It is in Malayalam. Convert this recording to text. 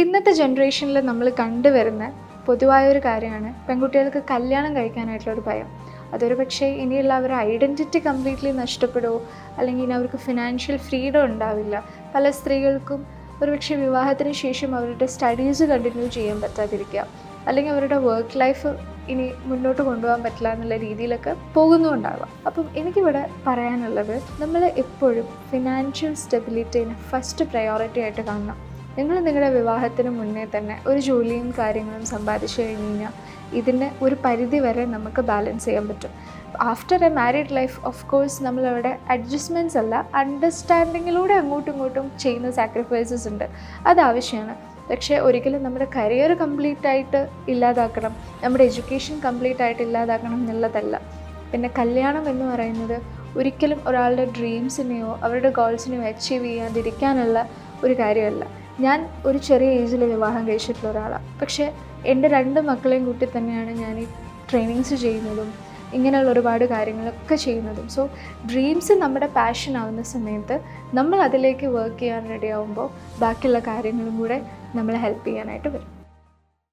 ഇന്നത്തെ ജനറേഷനിൽ നമ്മൾ കണ്ടുവരുന്ന പൊതുവായൊരു കാര്യമാണ് പെൺകുട്ടികൾക്ക് കല്യാണം കഴിക്കാനായിട്ടുള്ളൊരു ഭയം. അതൊരു പക്ഷേ ഇനിയുള്ള അവരുടെ ഐഡൻറ്റിറ്റി കംപ്ലീറ്റ്ലി നഷ്ടപ്പെടുമോ, അല്ലെങ്കിൽ ഇനി അവർക്ക് ഫിനാൻഷ്യൽ ഫ്രീഡം ഉണ്ടാവില്ല. പല സ്ത്രീകൾക്കും ഒരുപക്ഷെ വിവാഹത്തിന് ശേഷം അവരുടെ സ്റ്റഡീസ് കണ്ടിന്യൂ ചെയ്യാൻ പറ്റാതിരിക്കുക, അല്ലെങ്കിൽ അവരുടെ വർക്ക് ലൈഫ് ഇനി മുന്നോട്ട് കൊണ്ടുപോകാൻ പറ്റില്ല എന്നുള്ള രീതിയിലൊക്കെ പോകുന്നുണ്ടാവാം. അപ്പം എനിക്കിവിടെ പറയാനുള്ളത്, നമ്മൾ എപ്പോഴും ഫിനാൻഷ്യൽ സ്റ്റെബിലിറ്റീനെ ഫസ്റ്റ് പ്രയോറിറ്റി ആയിട്ട് കാണണം. നിങ്ങൾ നിങ്ങളുടെ വിവാഹത്തിന് മുന്നേ തന്നെ ഒരു ജോലിയും കാര്യങ്ങളും സമ്പാദിച്ചു കഴിഞ്ഞ് കഴിഞ്ഞാൽ ഇതിന് ഒരു പരിധി വരെ നമുക്ക് ബാലൻസ് ചെയ്യാൻ പറ്റും. After A married life of course നമ്മളവിടെ അഡ്ജസ്റ്റ്മെൻറ്റ്സ് അല്ല, അണ്ടർസ്റ്റാൻഡിങ്ങിലൂടെ അങ്ങോട്ടും ഇങ്ങോട്ടും ചെയ്യുന്ന സാക്രിഫൈസസ് ഉണ്ട്, അത് ആവശ്യമാണ്. പക്ഷേ ഒരിക്കലും നമ്മുടെ കരിയർ കംപ്ലീറ്റ് ആയിട്ട് ഇല്ലാതാക്കണം, നമ്മുടെ എഡ്യൂക്കേഷൻ കംപ്ലീറ്റ് ആയിട്ട് ഇല്ലാതാക്കണം എന്നുള്ളതല്ല. പിന്നെ കല്യാണം എന്ന് പറയുന്നത് ഒരിക്കലും ഒരാളുടെ ഡ്രീംസിനെയോ അവരുടെ ഗോൾസിനെയോ അച്ചീവ് ചെയ്യാതിരിക്കാനുള്ള ഒരു കാര്യമല്ല. ഞാൻ ഒരു ചെറിയ ഏജിൽ വിവാഹം കഴിച്ചിട്ടുള്ള ഒരാളാണ്. പക്ഷേ എൻ്റെ 2 മക്കളെയും കൂട്ടി തന്നെയാണ് ഞാൻ ഈ ട്രെയിനിങ്സ് ചെയ്യുന്നതും ഇങ്ങനെയുള്ള ഒരുപാട് കാര്യങ്ങളൊക്കെ ചെയ്യുന്നതും. സോ ഡ്രീംസ് നമ്മുടെ പാഷൻ ആവുന്ന സമയത്ത് നമ്മൾ അതിലേക്ക് വർക്ക് ചെയ്യാൻ റെഡി ആവുമ്പോൾ ബാക്കിയുള്ള കാര്യങ്ങളും കൂടെ നമ്മളെ ഹെൽപ്പ് ചെയ്യാനായിട്ട് വരും.